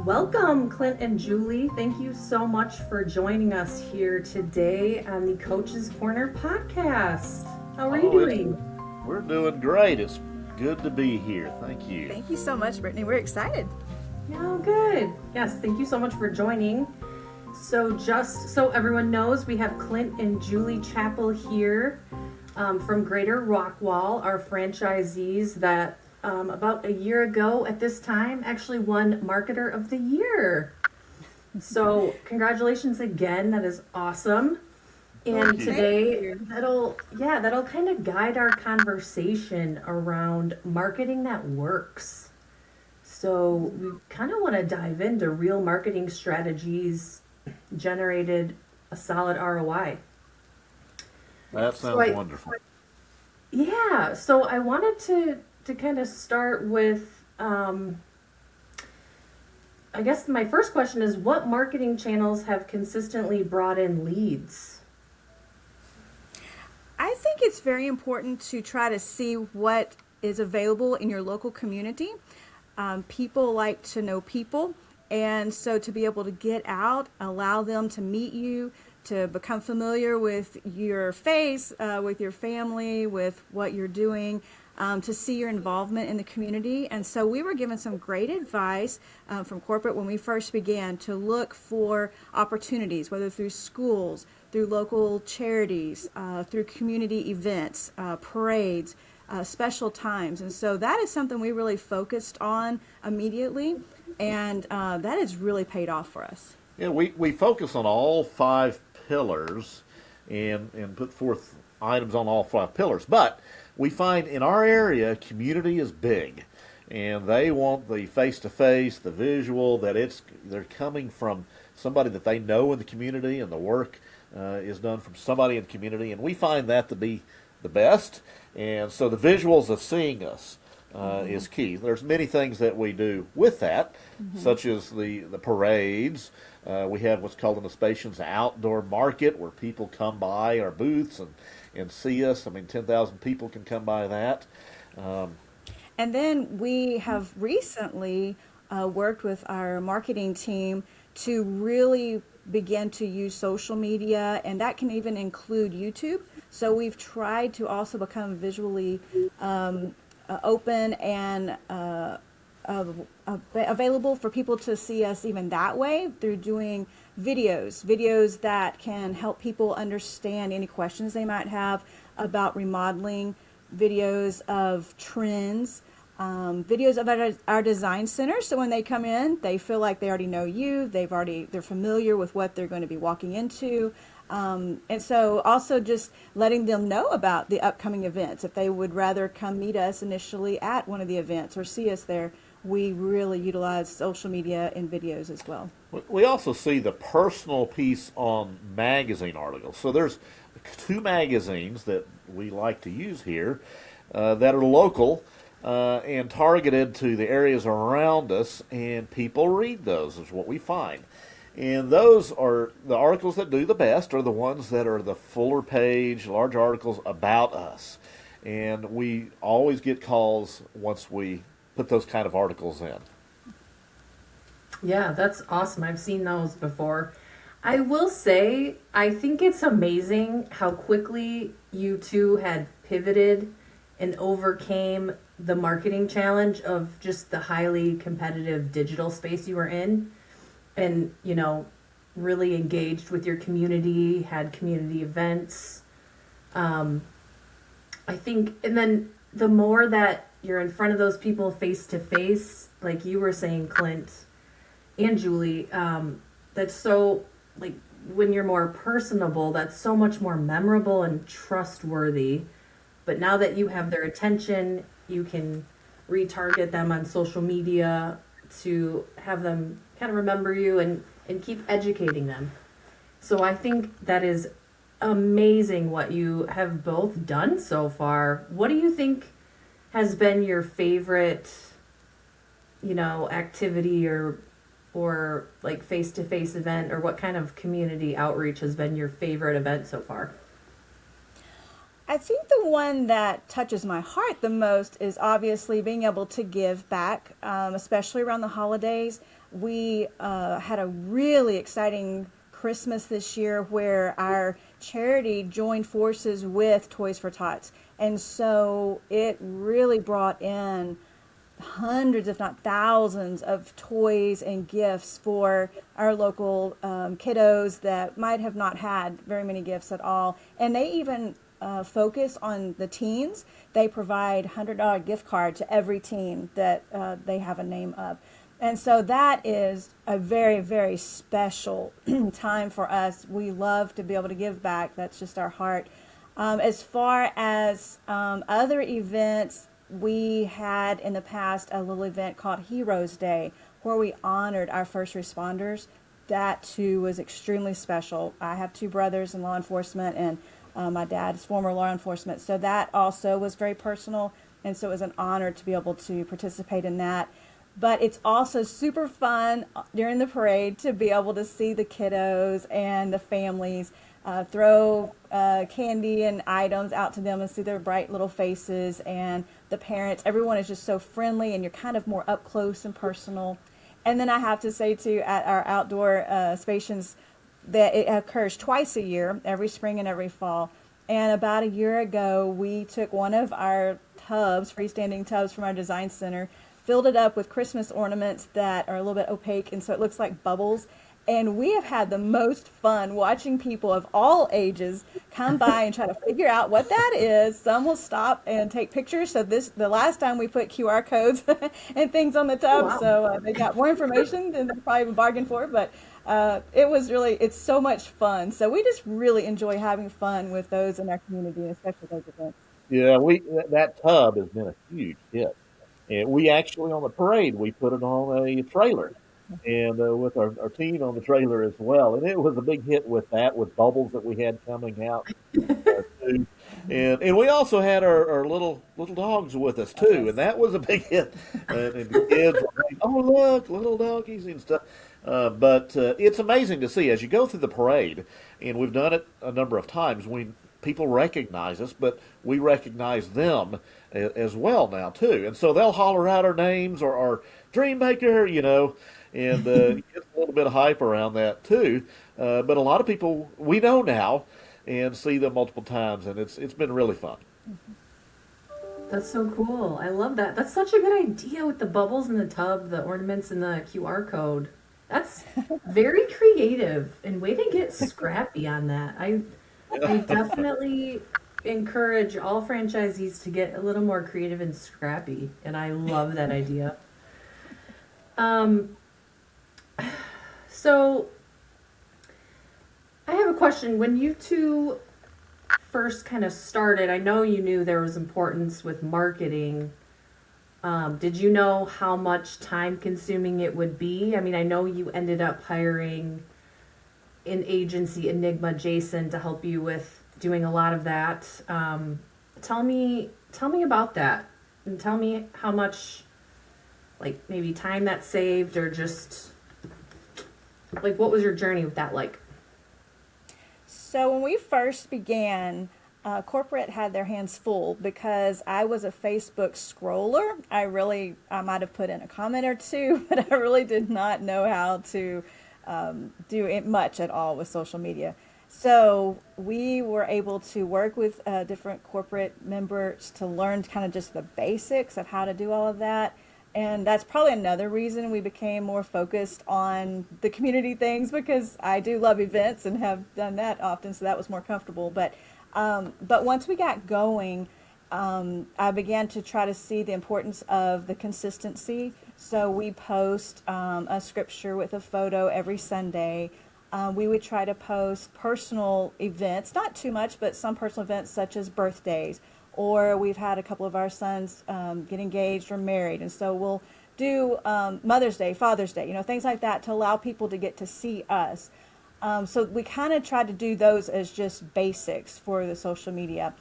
Welcome, Clint and Julie. Thank you so much for joining us here today on the Coach's Corner podcast. How are you Oh, it's doing? we're doing great. It's good to be here. Thank you. Thank you so much, Brittany. We're excited. Yeah, good. Yes, thank you so much for joining. So, just so everyone knows, we have Clint and Julie Chappell here from Greater Rockwall, our franchisees that about a year ago at this time actually won Marketer of the Year. So, congratulations again. That is awesome. And Thank you. today that'll kind of guide our conversation around marketing that works. So we kind of want to dive into real marketing strategies generated a solid ROI. That So sounds wonderful. yeah, so I wanted to kind of start with I guess my first question is, what marketing channels have consistently brought in leads? I think it's very important to try to see what is available in your local community. People like to know people, and so to be able to get out, allow them to meet you, to become familiar with your face, with your family, with what you're doing, to see your involvement in the community. And so we were given some great advice from corporate when we first began to look for opportunities, whether through schools, through local charities, through community events, parades, special times. And so that is something we really focused on immediately, and that has really paid off for us. Yeah, we focus on all five pillars and put forth items on all five pillars. But we find in our area, community is big. And they want the face-to-face, the visual, that they're coming from somebody that they know in the community, and the work is done from somebody in the community. And we find that to be the best. And so the visuals of seeing us is key. There's many things that we do with that, such as the parades. We have what's called in the stations outdoor market, where people come by our booths and see us. I mean, 10,000 people can come by that. And then we have recently worked with our marketing team to really begin to use social media, and that can even include YouTube. So we've tried to also become visually open and available for people to see us even that way, through doing videos that can help people understand any questions they might have about remodeling, videos of trends, videos of our design center. So when they come in, they feel like they already know you. They're familiar with what they're going to be walking into. And so also just letting them know about the upcoming events. If they would rather come meet us initially at one of the events or see us there, we really utilize social media and videos as well. We also see the personal piece on magazine articles. So there's two magazines that we like to use here that are local and targeted to the areas around us, and people read those, is what we find. And those are the articles that do the best, are the ones that are the fuller page, large articles about us. And we always get calls once we put those kind of articles in. Yeah, that's awesome. I've seen those before. I will say, I think it's amazing how quickly you two had pivoted and overcame the marketing challenge of just the highly competitive digital space you were in, and, really engaged with your community, had community events. I think, and then the more that you're in front of those people face to face, like you were saying, Clint and Julie, that's so, like, when you're more personable, that's so much more memorable and trustworthy. But now that you have their attention, you can retarget them on social media to have them kind of remember you and keep educating them. So I think that is amazing what you have both done so far. What do you think has been your favorite, activity or like face-to-face event, or what kind of community outreach has been your favorite event so far? I think the one that touches my heart the most is obviously being able to give back, especially around the holidays. We had a really exciting Christmas this year where our charity joined forces with Toys for Tots. And so it really brought in hundreds, if not thousands, of toys and gifts for our local kiddos that might have not had very many gifts at all. And they even focus on the teens. They provide $100 gift card to every teen that they have a name of. And so that is a very, very special time for us. We love to be able to give back. That's just our heart. As far as other events, we had in the past a little event called Heroes Day where we honored our first responders. That too was extremely special. I have two brothers in law enforcement, and my dad is former law enforcement. So that also was very personal. And so it was an honor to be able to participate in that. But it's also super fun during the parade to be able to see the kiddos and the families throw candy and items out to them and see their bright little faces, and the parents. Everyone is just so friendly, and you're kind of more up close and personal. And then I have to say too, at our outdoor stations, that it occurs twice a year, every spring and every fall. And about a year ago, we took one of our tubs, freestanding tubs from our design center, filled it up with Christmas ornaments that are a little bit opaque, and so it looks like bubbles. And we have had the most fun watching people of all ages come by and try to figure out what that is. Some will stop and take pictures. So the last time we put QR codes and things on the tub, wow. so they got more information than they probably even bargained for. But it's so much fun. So we just really enjoy having fun with those in our community, especially those events. Yeah, that tub has been a huge hit. And we actually, on the parade, we put it on a trailer, and with our team on the trailer as well. And it was a big hit with that, with bubbles that we had coming out too. And we also had our little dogs with us too, and that was a big hit. And the kids were like, "Oh, look, little doggies and stuff." But it's amazing to see as you go through the parade, and we've done it a number of times. People recognize us, but we recognize them as well now too. And so they'll holler out our names or DreamMaker, and get a little bit of hype around that too. But a lot of people we know now and see them multiple times, and it's been really fun. That's so cool. I love that. That's such a good idea with the bubbles in the tub, the ornaments, and the QR code. That's very creative and way to get scrappy on that. I definitely encourage all franchisees to get a little more creative and scrappy, and I love that idea. So I have a question. When you two first kind of started, I know you knew there was importance with marketing. Did you know how much time consuming it would be? I mean, I know you ended up hiring an agency, Enigma Jason, to help you with doing a lot of that. Tell me about that, and tell me how much, like, maybe time that saved, or just like what was your journey with that like? So when we first began, corporate had their hands full because I was a Facebook scroller. I might have put in a comment or two, but I really did not know how to do it much at all with social media. So we were able to work with different corporate members to learn kind of just the basics of how to do all of that. And that's probably another reason we became more focused on the community things, because I do love events and have done that often, so that was more comfortable. But once we got going, I began to try to see the importance of the consistency. So we post a scripture with a photo every Sunday. We would try to post personal events, not too much, but some personal events such as birthdays, or we've had a couple of our sons get engaged or married. And so we'll do Mother's Day, Father's Day, things like that to allow people to get to see us. So we kind of tried to do those as just basics for the social media.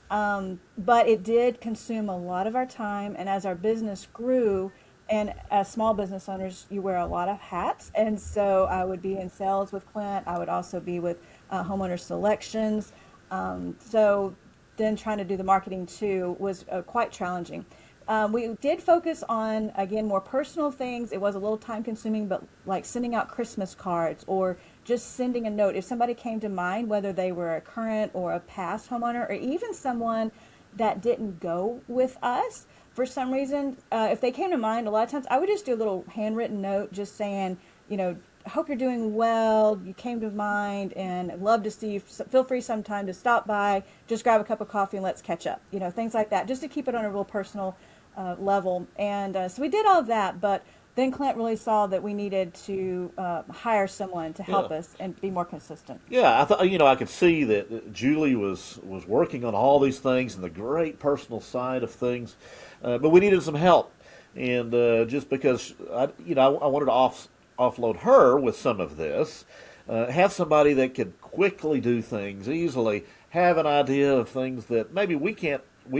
But it did consume a lot of our time. And as our business grew, and as small business owners, you wear a lot of hats. And so I would be in sales with Clint. I would also be with homeowner selections. So then trying to do the marketing too was quite challenging. We did focus on, again, more personal things. It was a little time consuming, but like sending out Christmas cards or just sending a note. If somebody came to mind, whether they were a current or a past homeowner, or even someone that didn't go with us for some reason, if they came to mind, a lot of times I would just do a little handwritten note just saying, you know, hope you're doing well, you came to mind, and I'd love to see you. Feel free sometime to stop by, just grab a cup of coffee and let's catch up. You know, things like that, just to keep it on a real personal level. And so we did all of that, but then Clint really saw that we needed to hire someone to help us and be more consistent. Yeah, I thought, you know, I could see that Julie was working on all these things and the great personal side of things, but we needed some help, and just because I wanted to offload her with some of this, have somebody that could quickly do things easily, have an idea of things that maybe we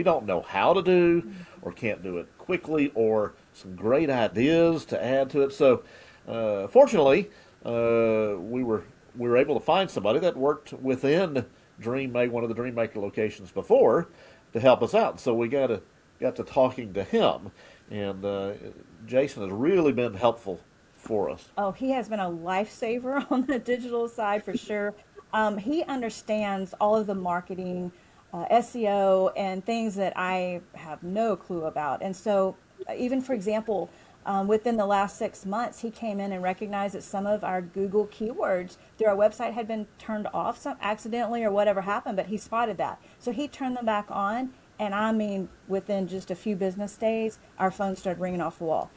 don't know how to do, or can't do it quickly, or some great ideas to add to it. So, fortunately, we were able to find somebody that worked within one of the DreamMaker locations before, to help us out. So we got to talking to him, and Jason has really been helpful for us. Oh, he has been a lifesaver on the digital side for sure. He understands all of the marketing, SEO, and things that I have no clue about. And so, even for example, within the last 6 months, he came in and recognized that some of our Google keywords through our website had been turned off accidentally or whatever happened, but he spotted that. So he turned them back on, and I mean, within just a few business days, our phone started ringing off the wall.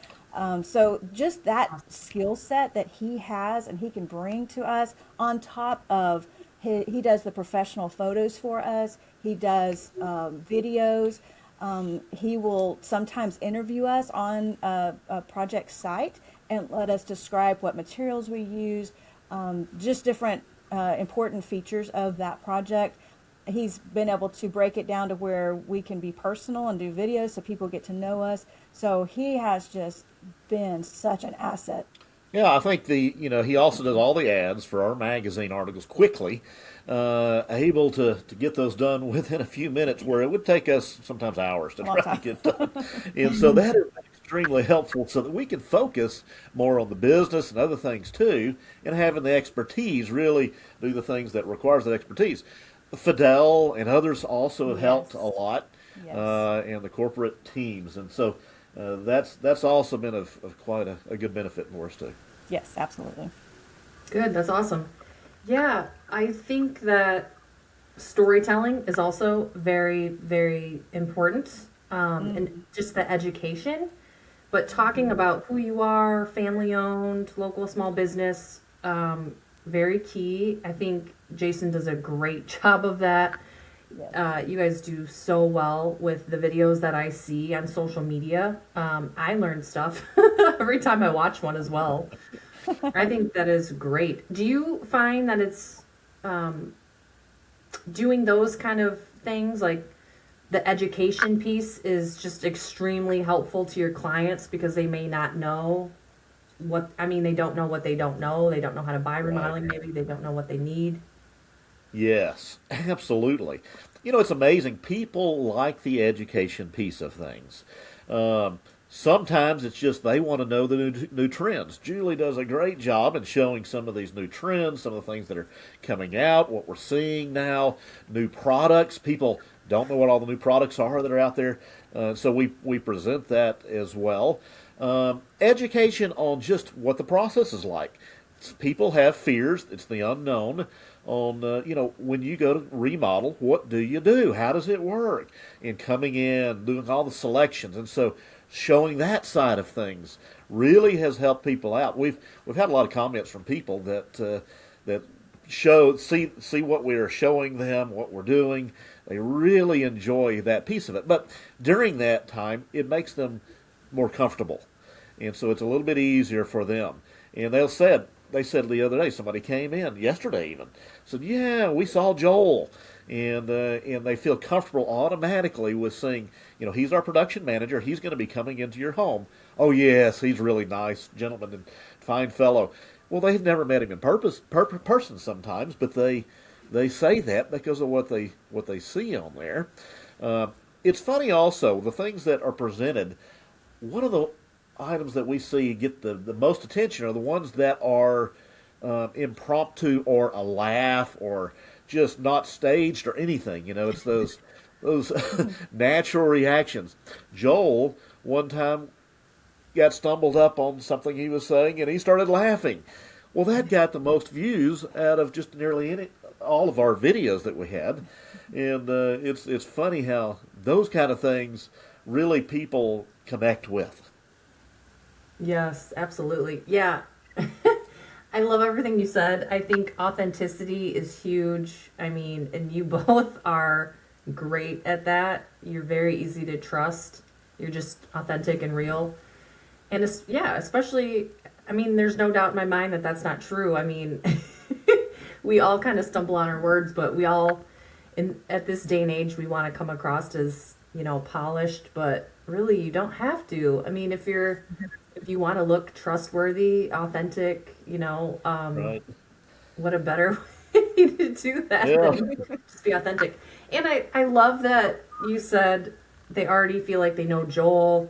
So just that skill set that he has and he can bring to us, on top of he does the professional photos for us. He does videos. He will sometimes interview us on a project site and let us describe what materials we use, just different important features of that project. He's been able to break it down to where we can be personal and do videos so people get to know us. So he has just been such an asset. Yeah, I think he also does all the ads for our magazine articles quickly, able to get those done within a few minutes, where it would take us sometimes hours to try to get done. And so that is extremely helpful, so that we can focus more on the business and other things too, and having the expertise really do the things that requires that expertise. Fidel and others also have helped a lot, and the corporate teams, and so that's also been of quite a good benefit for us too. Yes, absolutely. Good, that's awesome. Yeah, I think that storytelling is also very, very important, and just the education. But talking about who you are, family-owned, local small business, very key. I think Jason does a great job of that. Yes. You guys do so well with the videos that I see on social media. I learn stuff every time I watch one as well. I think that is great. Do you find that it's doing those kind of things, like the education piece, is just extremely helpful to your clients because they may not know they don't know what they don't know. They don't know how to buy remodeling, maybe. They don't know what they need. Yes, absolutely. It's amazing. People like the education piece of things. Sometimes it's just they want to know the new trends. Julie does a great job in showing some of these new trends, some of the things that are coming out, what we're seeing now, new products. People don't know what all the new products are that are out there, so we present that as well. Education on just what the process is like. People have fears. It's the unknown on, when you go to remodel, what do you do? How does it work? And coming in, doing all the selections. And so showing that side of things really has helped people out. We've had a lot of comments from people that see what we're showing them, what we're doing. They really enjoy that piece of it. But during that time, it makes them more comfortable. And so it's a little bit easier for them. And they said the other day, somebody came in, yesterday even, said, yeah, we saw Joel. And they feel comfortable automatically with saying, he's our production manager. He's going to be coming into your home. Oh, yes, he's really nice gentleman and fine fellow. Well, they've never met him in person sometimes, but they they say that because of what they see on there. Uh, it's funny also the things that are presented. One of the items that we see get the most attention are the ones that are impromptu or a laugh or just not staged or anything. It's those natural reactions. Joel one time got stumbled up on something he was saying and he started laughing. Well, that got the most views out of just nearly all of our videos that we had, and it's funny how those kind of things really people connect with. Yes, absolutely. Yeah. I love everything you said. I think authenticity is huge. I mean, and you both are great at that. You're very easy to trust. You're just authentic and real. And yeah, especially, I mean, there's no doubt in my mind that that's not true. I mean, we all kind of stumble on our words, but we all, at this day and age, we want to come across as, polished, but really you don't have to. I mean, if you want to look trustworthy, authentic, Right? what a better way to do that Yeah. than just be authentic. And I love that you said they already feel like they know Joel,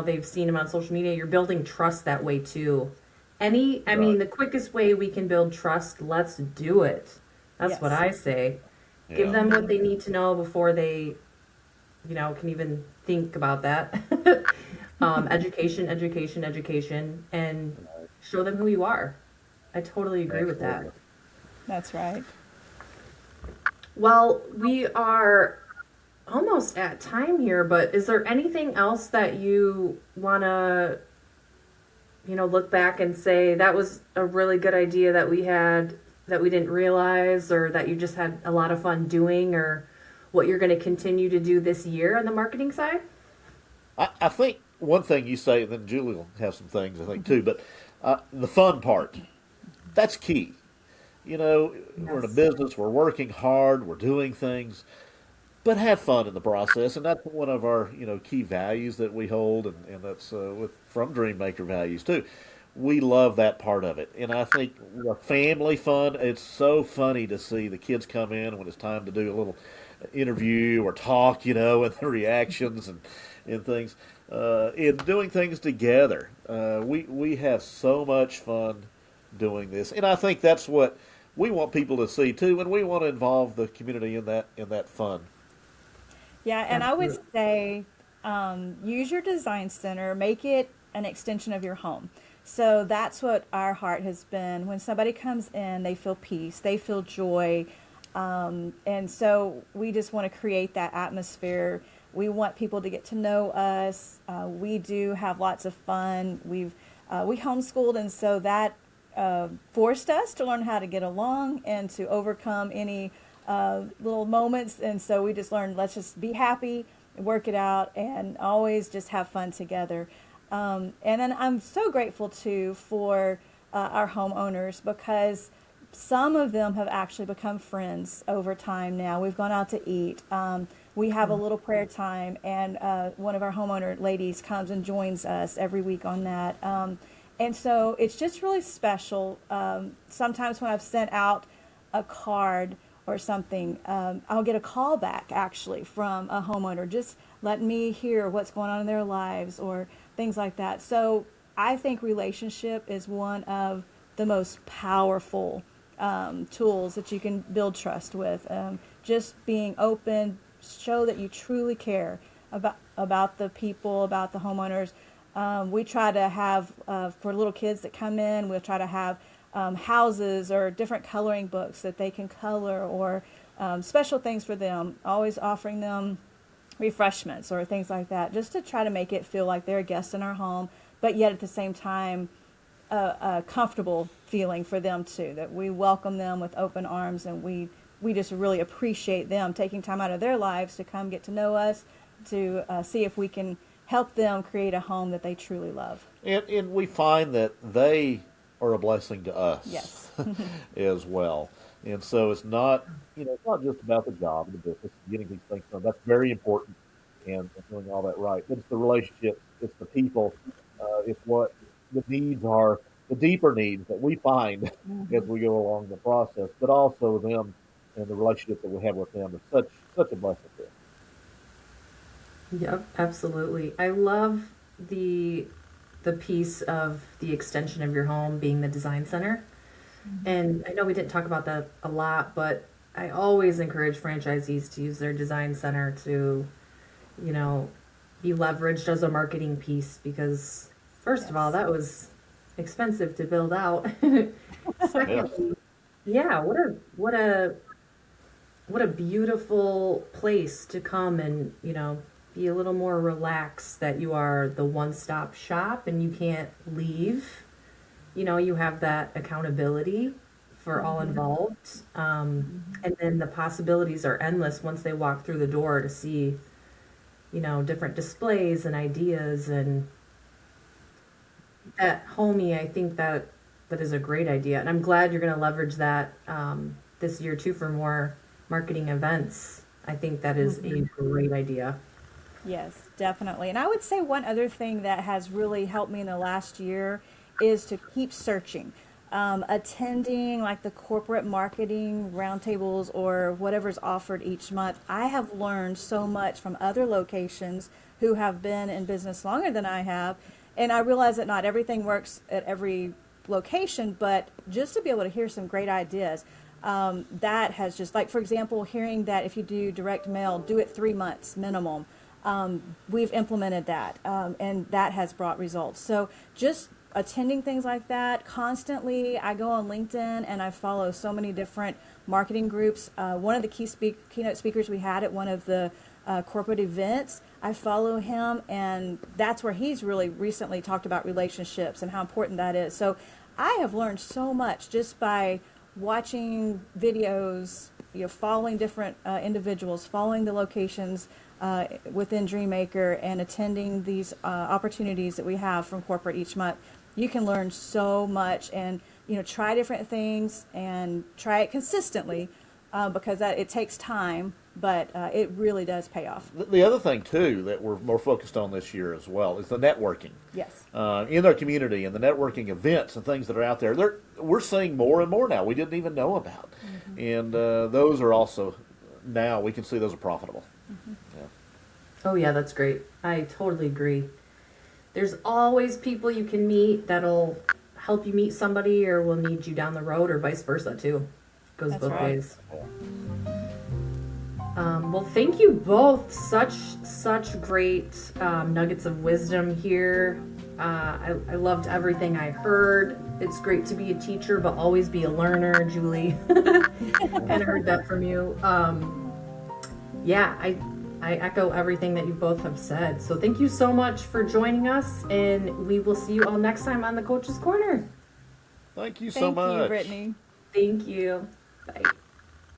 they've seen him on social media. You're building trust that way too. I mean, Right. the quickest way we can build trust, let's do it. That's what Yes. I say. Give Yeah. them what they need to know before they, can even think about that. Education, education, education, and show them who you are. I totally agree with that. Absolutely. That's right. Well, we are almost at time here, but is there anything else that you want to, look back and say that was a really good idea that we had that we didn't realize, or that you just had a lot of fun doing, or what you're going to continue to do this year on the marketing side? I think one thing you say, and then Julie will have some things I think too, but the fun part, that's key. We're in a Yes. business, we're working hard, we're doing things, but have fun in the process, and that's one of our key values that we hold, and that's from DreamMaker values too. We love that part of it, and I think the family fun. It's so funny to see the kids come in when it's time to do a little interview or talk, and the reactions and things, and doing things together. We have so much fun doing this, and I think that's what we want people to see too, and we want to involve the community in that fun. Yeah, and I would Absolutely. say use your design center, make it an extension of your home. So that's what our heart has been. When somebody comes in, they feel peace, they feel joy. And so we just want to create that atmosphere. We want people to get to know us. We do have lots of fun. We homeschooled, and so that forced us to learn how to get along and to overcome any little moments. And so we just learned, let's just be happy, work it out, and always just have fun together. And then I'm so grateful too for our homeowners, because some of them have actually become friends over time now. We've gone out to eat. We have a little prayer time, and one of our homeowner ladies comes and joins us every week on that. And so it's just really special. Sometimes when I've sent out a card or something, I'll get a call back actually from a homeowner, just letting me hear what's going on in their lives or things like that. So I think relationship is one of the most powerful tools that you can build trust with. Just being open, show that you truly care about the people, about the homeowners. We try to have, for little kids that come in, we'll try to have houses or different coloring books that they can color, or special things for them, always offering them refreshments or things like that, just to try to make it feel like they're a guest in our home, but yet at the same time, a comfortable feeling for them too, that we welcome them with open arms, and we just really appreciate them taking time out of their lives to come get to know us, to see if we can help them create a home that they truly love. And we find that they are a blessing to us Yes. as well. And so it's not just about the job and the business, getting these things done. That's very important, and doing all that right. But it's the relationship, it's the people, it's what the needs are, the deeper needs that we find as we go along the process, but also them and the relationship that we have with them is such a blessing to us. Yep, absolutely. I love the the piece of the extension of your home being the design center. And I know we didn't talk about that a lot, but I always encourage franchisees to use their design center to, you know, be leveraged as a marketing piece because first of all, Yes. that was expensive to build out. Yeah. Secondly, yeah, what a beautiful place to come and, be a little more relaxed that you are the one-stop shop and you can't leave. You have that accountability for all involved. And then the possibilities are endless once they walk through the door to see, different displays and ideas and that homey, I think that is a great idea. And I'm glad you're going to leverage that this year too for more marketing events. I think that is a great idea. Yes, definitely. And I would say one other thing that has really helped me in the last year is to keep searching. Attending like the corporate marketing roundtables or whatever's offered each month. I have learned so much from other locations who have been in business longer than I have. And I realize that not everything works at every location, but just to be able to hear some great ideas. That has just, like, for example, hearing that if you do direct mail, do it 3 months minimum. We've implemented that, and that has brought results. So just attending things like that constantly. I go on LinkedIn and I follow so many different marketing groups. One of the keynote speakers we had at one of the corporate events, I follow him, and that's where he's really recently talked about relationships and how important that is. So I have learned so much just by watching videos, following different individuals, following the locations within DreamMaker, and attending these opportunities that we have from corporate each month. You can learn so much, and try different things and try it consistently because it takes time, but it really does pay off. The other thing too that we're more focused on this year as well is the networking Yes. in our community and the networking events and things that are out there. We're seeing more and more now we didn't even know about, and those are also now we can see those are profitable. Yeah. Oh yeah, that's great. I totally agree. There's always people you can meet that'll help you meet somebody or will need you down the road or vice versa too. Goes That's both right. ways. Well, thank you both. Such great nuggets of wisdom here. I loved everything I heard. It's great to be a teacher, but always be a learner, Julie. And I heard that from you. Yeah, I echo everything that you both have said. So thank you so much for joining us, and we will see you all next time on the Coach's Corner. Thank you so Thank much. you, Brittany. Thank you. Bye.